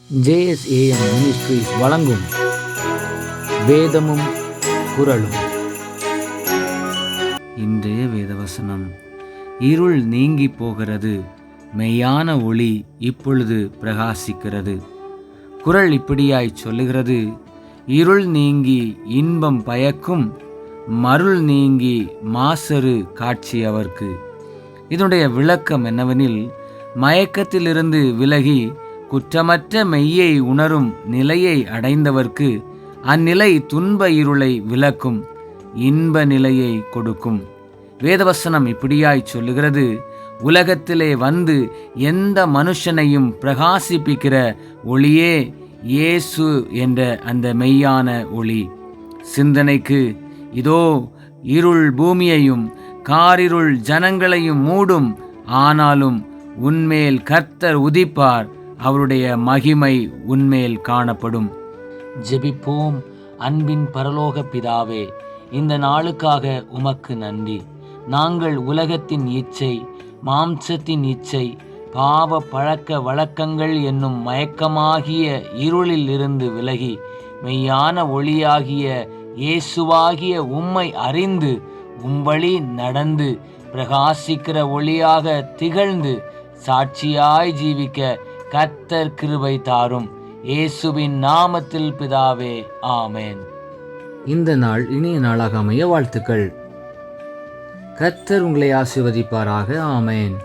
JSAM ministries வழங்கும் வேதமும் குறளும். இன்றைய வேதவசனம்: இருள் நீங்கி போகிறது, மெய்யான ஒளி இப்பொழுது பிரகாசிக்கிறது. குறள் இப்படியாய் சொல்லுகிறது: இருள் நீங்கி இன்பம் பயக்கும், மருள் நீங்கி மாசறு காட்சி அவர்க்கு. இதனுடைய விளக்கம் என்னவெனில், மயக்கத்திலிருந்து விலகி குற்றமற்ற மெய்யை உணரும் நிலையை அடைந்தவர்க்கு அந்நிலை துன்ப இருளை விலக்கும், இன்ப நிலையை கொடுக்கும். வேதவசனம் இப்படியாய் சொல்லுகிறது: உலகத்திலே வந்து எந்த மனுஷனையும் பிரகாசிப்பிக்கிற ஒளியே இயேசு என்ற அந்த மெய்யான ஒளி. சிந்தனைக்கு: இதோ இருள் பூமியையும் காரிருள் ஜனங்களையும் மூடும், ஆனாலும் உன்மேல் கர்த்தர் உதிப்பார், அவருடைய மகிமை உன்மேல் காணப்படும். ஜெபிப்போம். அன்பின் பரலோக பிதாவே, இந்த நாளுக்காக உமக்கு நன்றி. நாங்கள் உலகத்தின் இச்சை, மாம்சத்தின் இச்சை, பாவ பழக்க வழக்கங்கள் என்னும் மயக்கமாகிய இருளில் இருந்து விலகி மெய்யான ஒளியாகிய இயேசுவாகிய உம்மை அறிந்து உம்வழி நடந்து பிரகாசிக்கிற ஒளியாக திகழ்ந்து சாட்சியாய் ஜீவிக்க கர்த்தர் கிருபை தாரும். இயேசுவின் நாமத்தில் பிதாவே, ஆமென். இந்த நாள் இனிய நாளாக அமைய வாழ்த்துக்கள். கர்த்தர் உங்களை ஆசீர்வதிப்பாராக. ஆமென்.